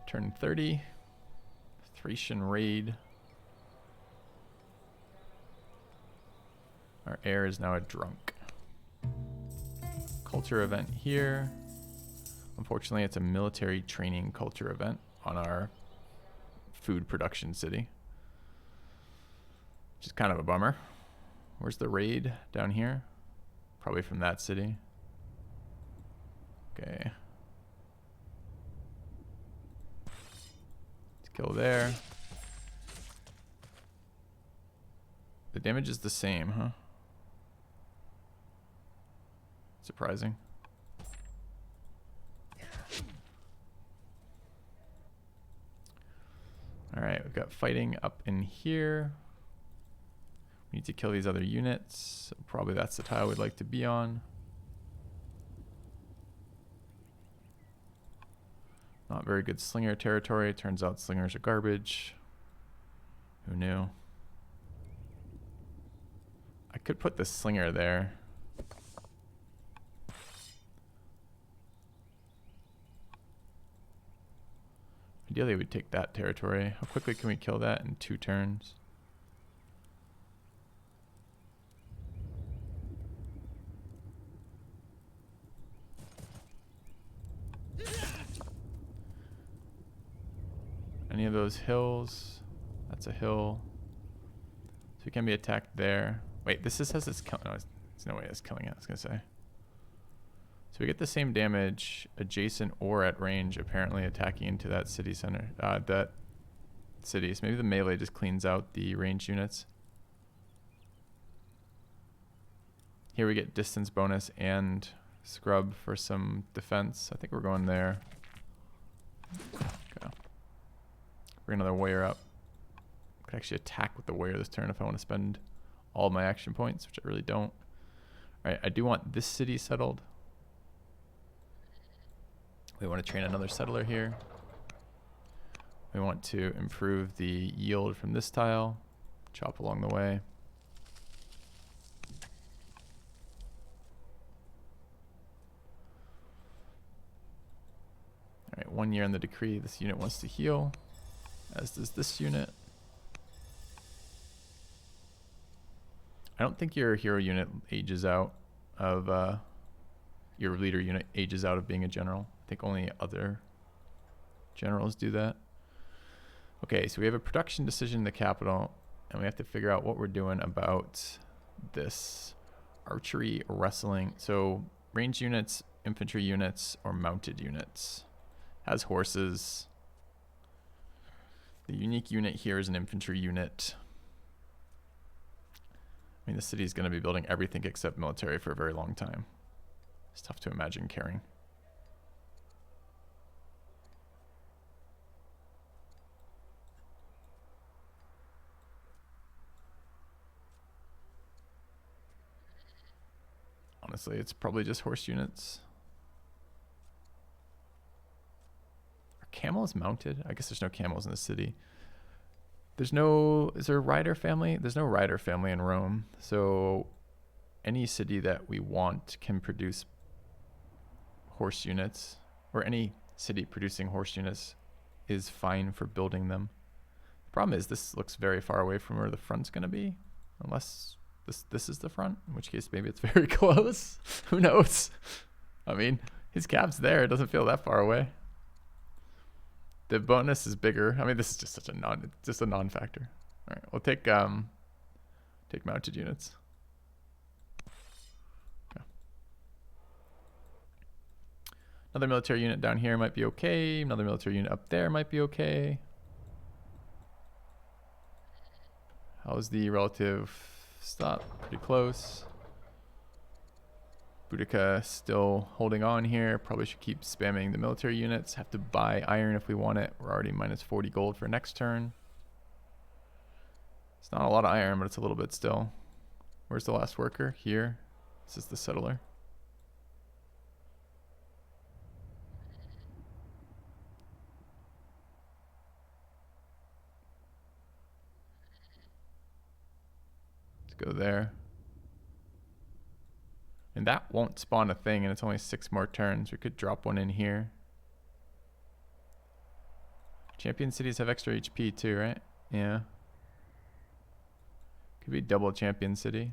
Turn 30. Thracian raid. Our heir is now a drunk. Culture event here. Unfortunately, it's a military training culture event on our food production city, which is kind of a bummer. Where's the raid? Down here? Probably from that city. Okay. Let's kill there. The damage is the same, huh? Surprising. Alright, we've got fighting up in here. We need to kill these other units. So probably that's the tile we'd like to be on. Not very good slinger territory. Turns out slingers are garbage. Who knew? I could put the slinger there. Ideally, we'd take that territory. How quickly can we kill that in 2 turns? Any of those hills? That's a hill. So we can be attacked there. Wait, this says it's killing. No, there's no way it's killing it, I was going to say. So we get the same damage adjacent or at range, apparently attacking into that city center. That city. So maybe the melee just cleans out the ranged units. Here we get distance bonus and scrub for some defense. I think we're going there. Okay. Bring another warrior up. Could actually attack with the warrior this turn if I want to spend all my action points, which I really don't. Alright, I do want this city settled. We want to train another settler here. We want to improve the yield from this tile. Chop along the way. Alright, 1 year in the decree. This unit wants to heal, as does this unit. I don't think your hero unit ages out of, your leader unit ages out of being a general. I think only other generals do that. Okay, so we have a production decision in the capital, and we have to figure out what we're doing about this archery, wrestling. So ranged units, infantry units, or mounted units. Has horses. The unique unit here is an infantry unit. I mean, the city is going to be building everything except military for a very long time. It's tough to imagine caring. Honestly, it's probably just horse units. Are camels mounted? I guess there's no camels in the city. There's no, is there a rider family? There's no rider family in Rome. So any city that we want can produce horse units, or any city producing horse units is fine for building them. The problem is this looks very far away from where the front's going to be, unless this is the front, in which case maybe it's very close. Who knows? I mean, his cap's there. It doesn't feel that far away. The bonus is bigger. I mean, this is just such a non-factor. All right, we'll take mounted units. Okay. Another military unit down here might be okay. Another military unit up there might be okay. How's the relative stop? Pretty close. Boudica still holding on here. Probably should keep spamming the military units. Have to buy iron if we want it. We're already minus 40 gold for next turn. It's not a lot of iron, but it's a little bit still. Where's the last worker? Here. This is the settler. Let's go there. And that won't spawn a thing, and it's only 6 more turns. We could drop one in here. Champion cities have extra HP too, right? Yeah. Could be double champion city.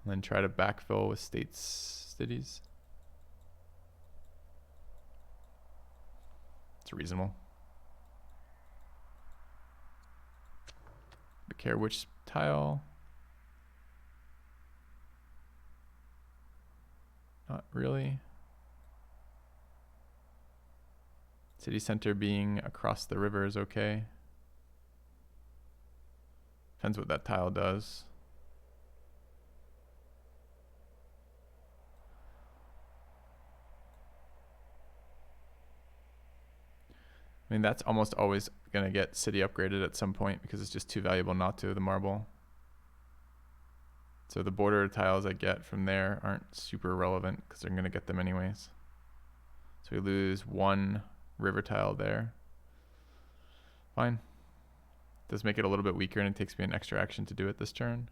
And then try to backfill with cities. It's reasonable. Be care which tile. Not really. City center being across the river is okay. Depends what that tile does. I mean, that's almost always going to get city upgraded at some point because it's just too valuable not to, the marble. So the border tiles I get from there aren't super relevant because I'm going to get them anyways. So we lose one river tile there. Fine. Does make it a little bit weaker and it takes me an extra action to do it this turn.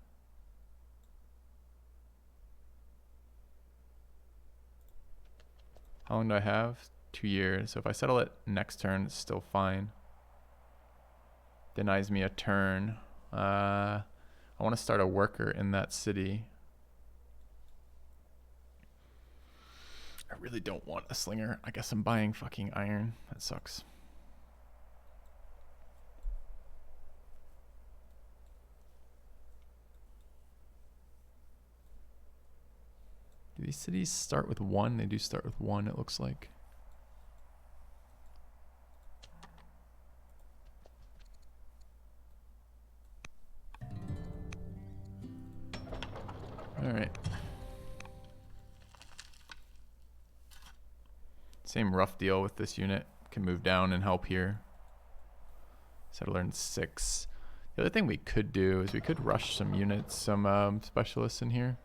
How long do I have? 2 years. So if I settle it next turn, it's still fine. Denies me a turn. I want to start a worker in that city. I really don't want a slinger. I guess I'm buying fucking iron. That sucks. Do these cities start with 1? They do start with 1, it looks like. All right. Same rough deal with this unit. Can move down and help here. Settler in 6. The other thing we could do is we could rush some units, some specialists in here.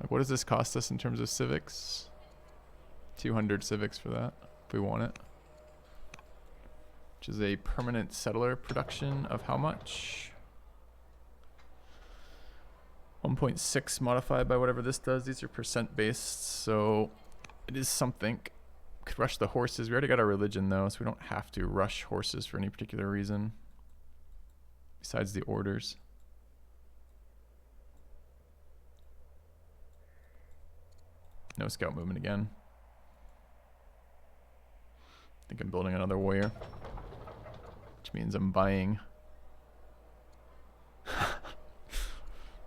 Like, what does this cost us in terms of civics? 200 civics for that, if we want it. Which is a permanent settler production of how much? 1.6 modified by whatever this does. These are percent based, so it is something. Could rush the horses. We already got our religion though, so we don't have to rush horses for any particular reason. Besides the orders. No scout movement again. I think I'm building another warrior. Which means I'm buying.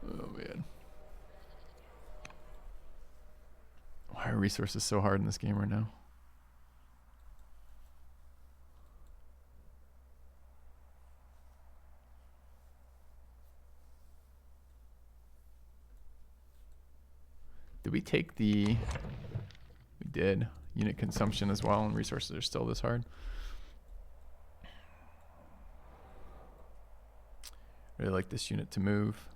Oh man. Why are resources so hard in this game right now? Did we take the... We did. Unit consumption as well, and resources are still this hard. Really like this unit to move.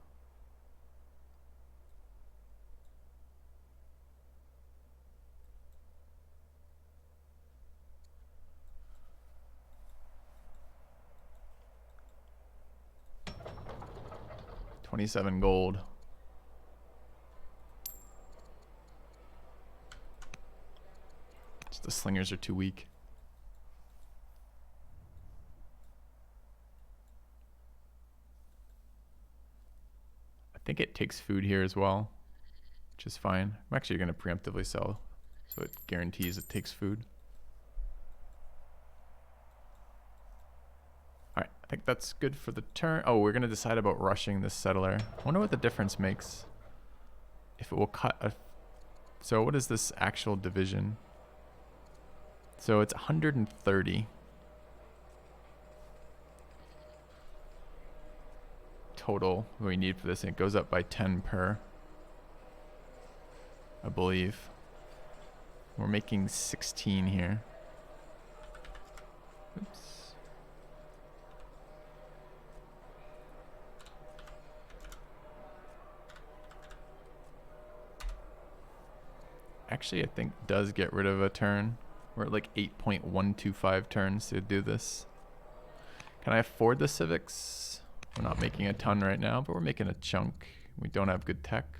$27 gold. Just the slingers are too weak. I think it takes food here as well, which is fine. I'm actually going to preemptively sell, so it guarantees it takes food. Alright, I think that's good for the turn. Oh, we're going to decide about rushing this settler. I wonder what the difference makes. If it will cut a... So what is this actual division? So it's 130. Total we need for this, and it goes up by 10 per, I believe. We're making 16 here. Oops. Actually, I think does get rid of a turn. We're at like 8.125 turns to do this. Can I afford the civics? We're not making a ton right now, but we're making a chunk. We don't have good tech.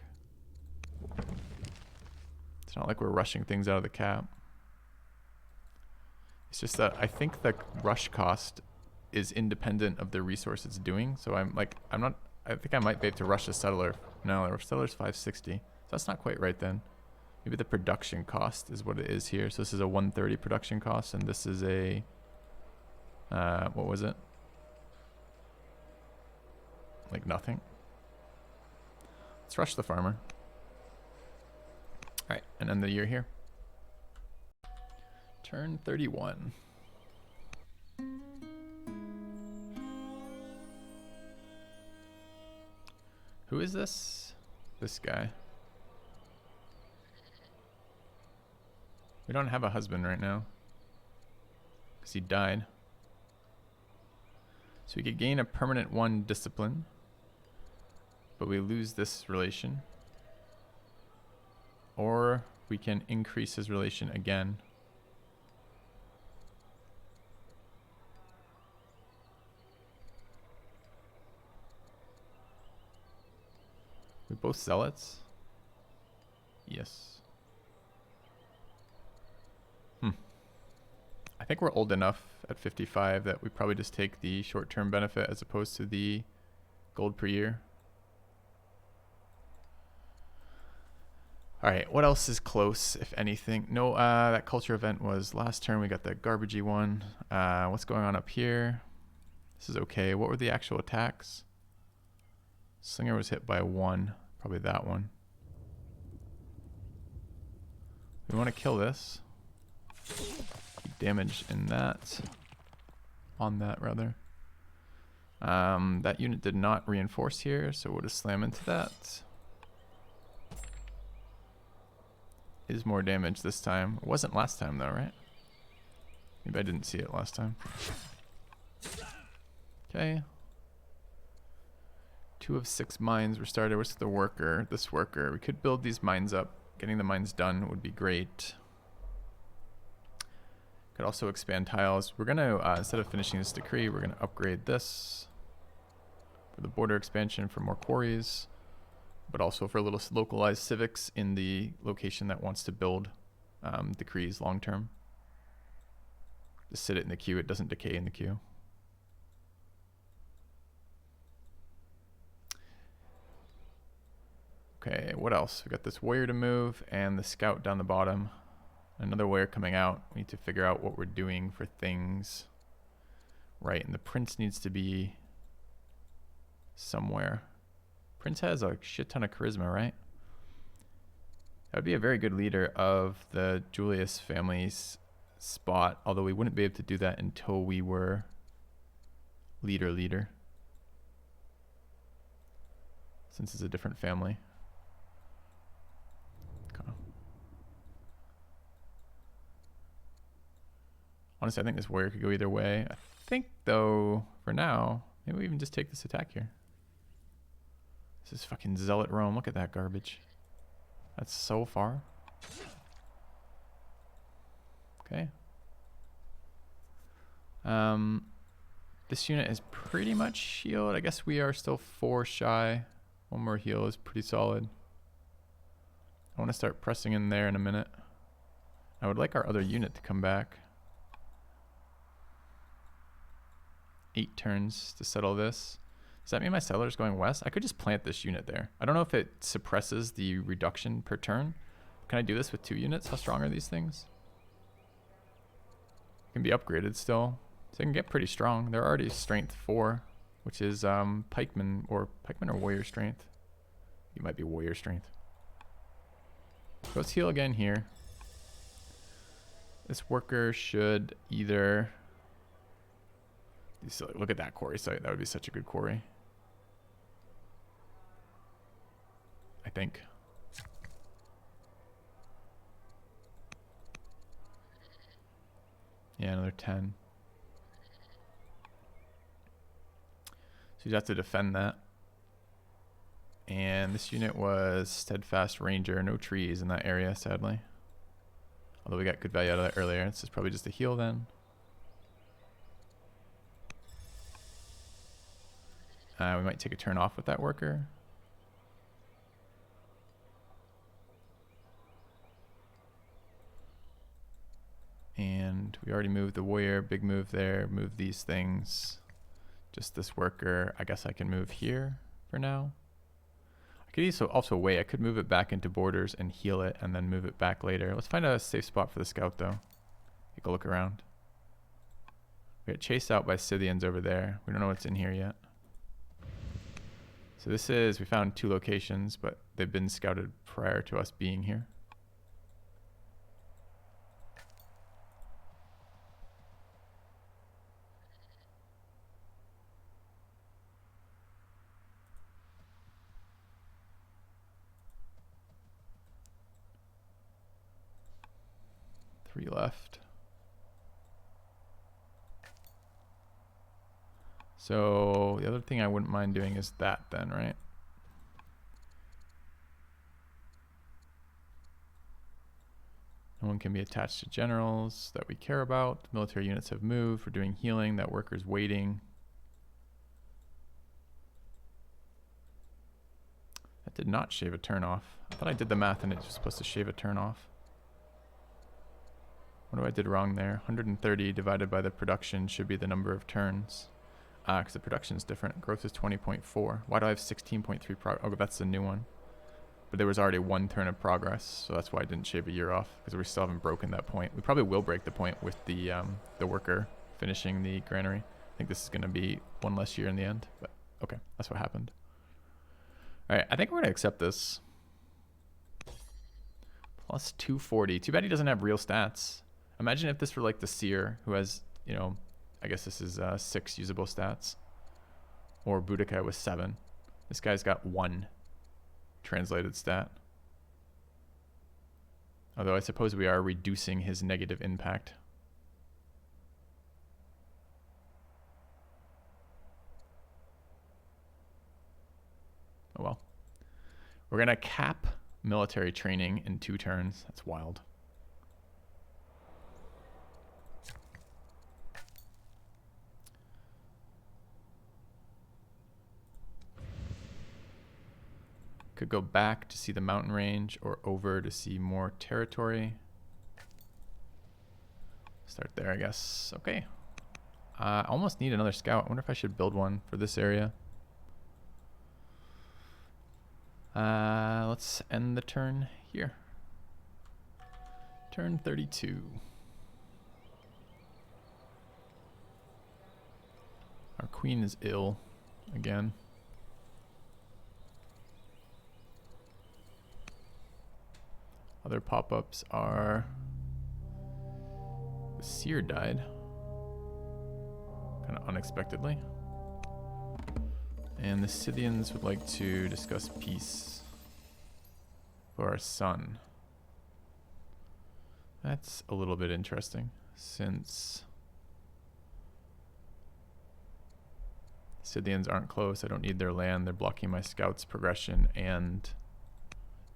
It's not like we're rushing things out of the cap. It's just that I think the rush cost is independent of the resource it's doing. So I think I might be able to rush a settler. No, our settler's 560. So that's not quite right then. Maybe the production cost is what it is here. So this is a 130 production cost, and this is a, what was it? Like nothing. Let's rush the farmer. All right, and end the year here. Turn 31. Who is this? This guy. We don't have a husband right now because he died. So we could gain a permanent 1 discipline, but we lose this relation. Or we can increase his relation again. We both zealots? Yes. I think we're old enough at 55 that we probably just take the short-term benefit as opposed to the gold per year. All right, what else is close, if anything? No, that culture event was last turn. We got the garbagey one. What's going on up here? This is okay. What were the actual attacks? Slinger was hit by 1. Probably that one. We want to kill this. Keep damage in that. On that, rather. That unit did not reinforce here, so we'll just slam into that. Is more damage this time. It wasn't last time though, right? Maybe I didn't see it last time. Okay. 2 of 6 mines were started. What's the worker? This worker. We could build these mines up. Getting the mines done would be great. Could also expand tiles. We're gonna, instead of finishing this decree, we're gonna upgrade this for the border expansion for more quarries, but also for little localized civics in the location that wants to build decrees long term. Just sit it in the queue. It doesn't decay in the queue. Okay, what else? We got this warrior to move and the scout down the bottom. Another warrior coming out. We need to figure out what we're doing for things. Right, and the prince needs to be somewhere. Prince has a shit ton of charisma, right? That would be a very good leader of the Julius family's spot, although we wouldn't be able to do that until we were leader. Since it's a different family. Okay. Honestly, I think this warrior could go either way. I think, though, for now, maybe we even just take this attack here. This is fucking Zealot Rome. Look at that garbage. That's so far. Okay. This unit is pretty much healed. I guess we are still 4 shy. 1 more heal is pretty solid. I want to start pressing in there in a minute. I would like our other unit to come back. 8 turns to settle this. Does that mean my settler's going west? I could just plant this unit there. I don't know if it suppresses the reduction per turn. Can I do this with 2 units? How strong are these things? Can be upgraded still. So they can get pretty strong. They're already strength 4, which is pikeman or warrior strength. You might be warrior strength. So let's heal again here. This worker should either... Look at that quarry site. That would be such a good quarry. I think. Yeah, another 10. So you'd have to defend that. And this unit was Steadfast Ranger. No trees in that area, sadly. Although we got good value out of that earlier. This is probably just a heal then. We might take a turn off with that worker. And we already moved the warrior, big move there, move these things. Just this worker, I guess I can move here for now. I could also wait, I could move it back into borders and heal it and then move it back later. Let's find a safe spot for the scout though. Take a look around. We get chased out by Scythians over there. We don't know what's in here yet. So this is, we found 2 locations, but they've been scouted prior to us being here. Three left. So the other thing I wouldn't mind doing is that then, right? No one can be attached to generals that we care about. Military units have moved. We're doing healing. That worker's waiting. That did not shave a turn off. I thought I did the math and it was supposed to shave a turn off. What I did wrong there? 130 divided by the production should be the number of turns. Because the production is different. Growth is 20.4. Why do I have 16.3 progress? Oh, that's the new one. But there was already 1 turn of progress, so that's why I didn't shave a year off, because we still haven't broken that point. We probably will break the point with the worker finishing the granary. I think this is going to be 1 less year in the end, but okay, that's what happened. All right, I think we're going to accept this. Plus 240. Too bad he doesn't have real stats. Imagine if this were like the seer who has, you know, I guess this is 6 usable stats. Or Boudica with 7. This guy's got 1 translated stat. Although I suppose we are reducing his negative impact. Oh well. We're going to cap military training in 2 turns. That's wild. Could go back to see the mountain range or over to see more territory. Start there, I guess. Okay. I almost need another scout. I wonder if I should build one for this area. Let's end the turn here. Turn 32. Our queen is ill again. Other pop-ups are the seer died kind of unexpectedly. And the Scythians would like to discuss peace for our son. That's a little bit interesting, since Scythians aren't close. I don't need their land. They're blocking my scouts' progression, and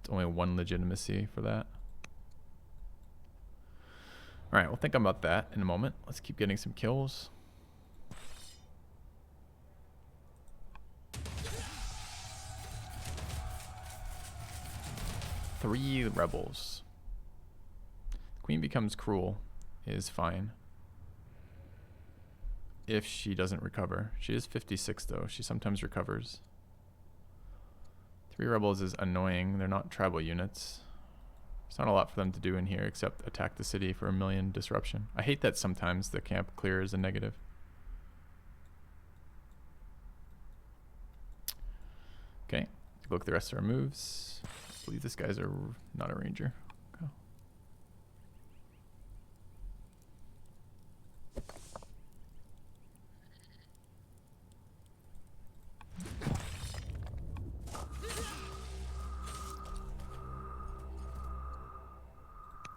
it's only 1 legitimacy for that. All right, we'll think about that in a moment. Let's keep getting some kills. Three rebels. Queen becomes cruel is fine. If she doesn't recover. She is 56 though. She sometimes recovers. 3 rebels is annoying. They're not tribal units. There's not a lot for them to do in here except attack the city for 1 million disruption. I hate that sometimes the camp clear is a negative. Okay, let's look at the rest of our moves. I believe this guy's not a ranger. Okay.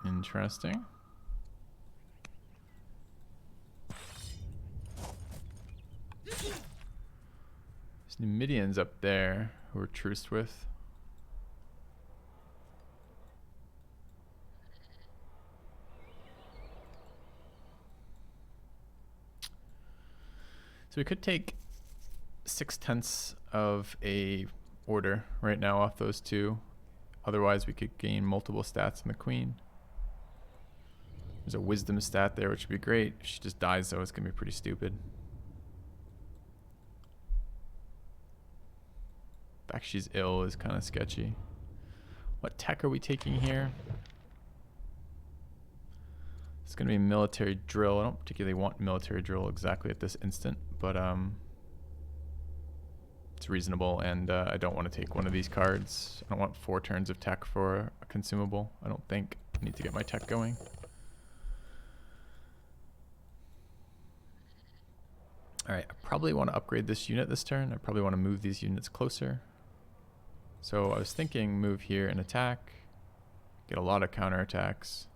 Interesting. There's Numidians up there who we're truced with. So we could take 6/10 of a order right now off those 2. Otherwise we could gain multiple stats in the queen. There's a wisdom stat there, which would be great. If she just dies, though, it's going to be pretty stupid. The fact she's ill is kind of sketchy. What tech are we taking here? It's going to be military drill. I don't particularly want military drill exactly at this instant, but it's reasonable, and I don't want to take one of these cards. I don't want 4 turns of tech for a consumable. I don't think. I need to get my tech going. Alright, I probably want to upgrade this unit this turn. I probably want to move these units closer. So I was thinking move here and attack. Get a lot of counterattacks.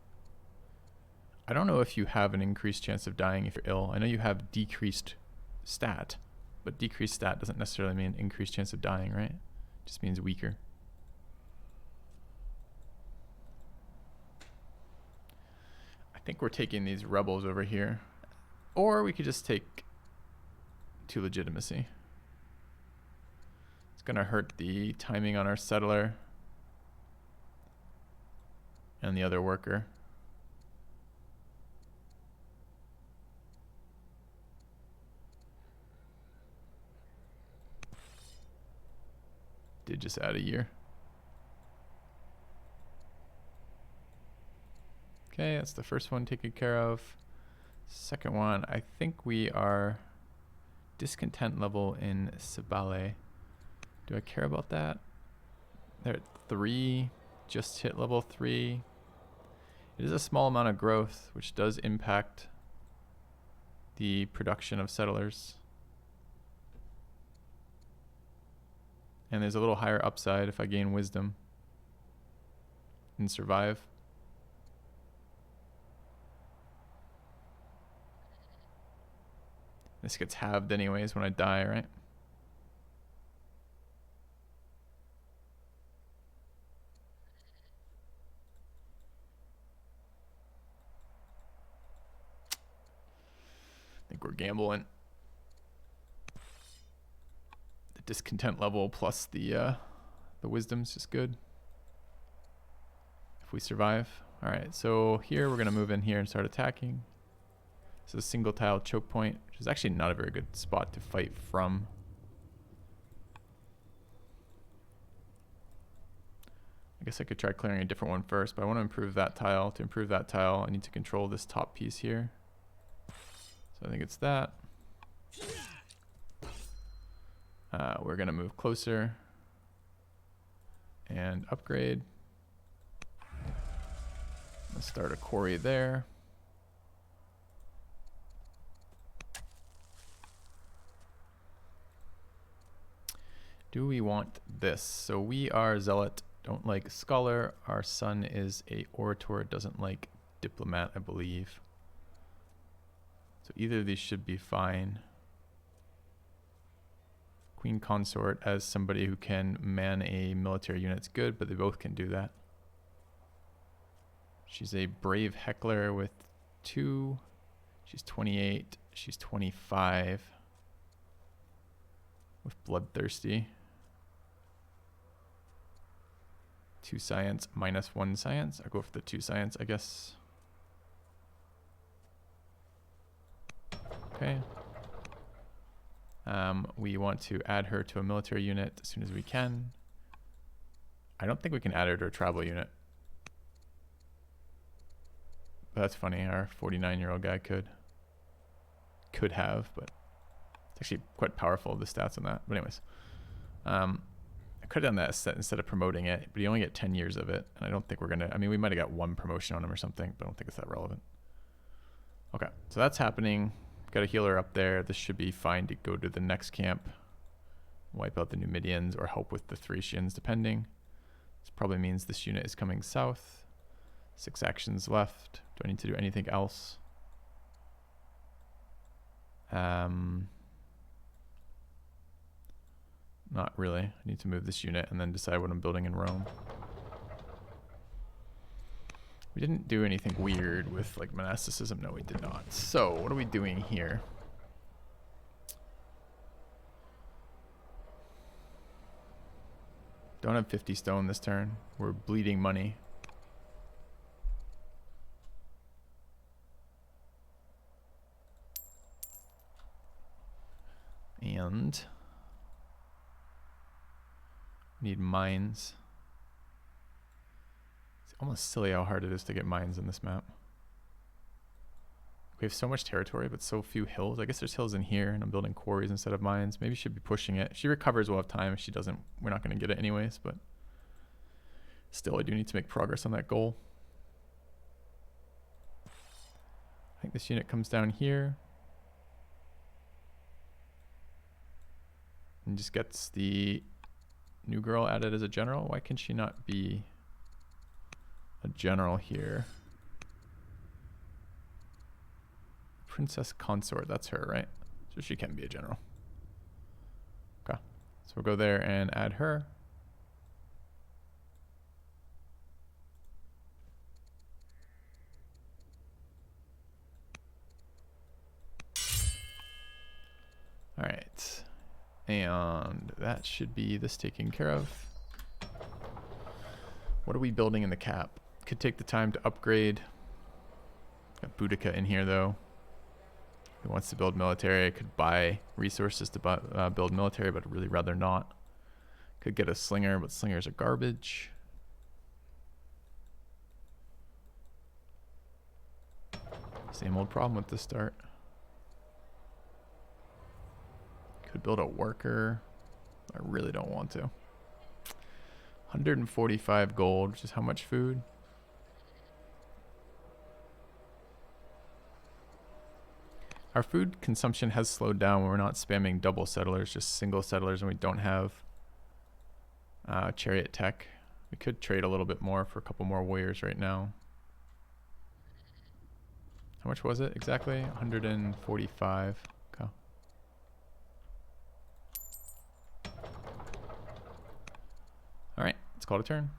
I don't know if you have an increased chance of dying if you're ill. I know you have decreased stat, but decreased stat doesn't necessarily mean increased chance of dying, right? It just means weaker. I think we're taking these rebels over here. Or we could just take 2 legitimacy. It's going to hurt the timing on our settler and the other worker. Did just add a year. Okay, that's the first one taken care of. Second one, I think we are discontent level in Sibale. Do I care about that? They're at 3, just hit level 3. It is a small amount of growth, which does impact the production of settlers. And there's a little higher upside if I gain wisdom and survive. This gets halved anyways when I die, right? I think we're gambling. The discontent level plus the wisdom's just good. If we survive. Alright, so here we're gonna move in here and start attacking. This is a single tile choke point, which is actually not a very good spot to fight from. I guess I could try clearing a different one first, but I want to improve that tile. To improve that tile, I need to control this top piece here. So I think it's that. We're going to move closer and upgrade. Let's start a quarry there. Do we want this? So we are zealot, don't like scholar. Our son is a orator, doesn't like diplomat, I believe. So either of these should be fine. Queen consort as somebody who can man a military unit's good, but they both can do that. She's a brave heckler with 2. She's 28. She's 25. With bloodthirsty. 2 science minus 1 science. I'll go for the 2 science, I guess. Okay. We want to add her to a military unit as soon as we can. I don't think we can add her to a travel unit. But that's funny. Our 49-year-old guy could have, but it's actually quite powerful, the stats on that. But anyways, I could have done that instead of promoting it, but you only get 10 years of it. And I don't think we're going to, I mean, we might have got 1 promotion on him or something, but I don't think it's that relevant. Okay, so that's happening. Got a healer up there. This should be fine to go to the next camp. Wipe out the Numidians or help with the Thracians, depending. This probably means this unit is coming south. 6 actions left. Do I need to do anything else? Not really. I need to move this unit and then decide what I'm building in Rome. We didn't do anything weird with like monasticism. No, we did not. So what are we doing here? Don't have 50 stone this turn. We're bleeding money. And we need mines. It's almost silly how hard it is to get mines in this map. We have so much territory, but so few hills. I guess there's hills in here, and I'm building quarries instead of mines. Maybe she should be pushing it. If she recovers, we'll have time. If she doesn't, we're not going to get it anyways, but still, I do need to make progress on that goal. I think this unit comes down here and just gets the new girl added as a general. Why can she not be a general here? Princess Consort, that's her, right? So she can be a general. Okay, so we'll go there and add her. All right, and that should be this taken care of. What are we building in the cap? Could take the time to upgrade. Got Boudica in here though. Who wants to build military? I could buy resources to build military, but I'd really rather not. Could get a slinger, but slingers are garbage. Same old problem with the start. Could build a worker. I really don't want to. 145 gold, which is how much food? Our food consumption has slowed down when we're not spamming double settlers, just single settlers, and we don't have chariot tech. We could trade a little bit more for a couple more warriors right now. How much was it exactly? 145. Okay. All right, let's call it a turn.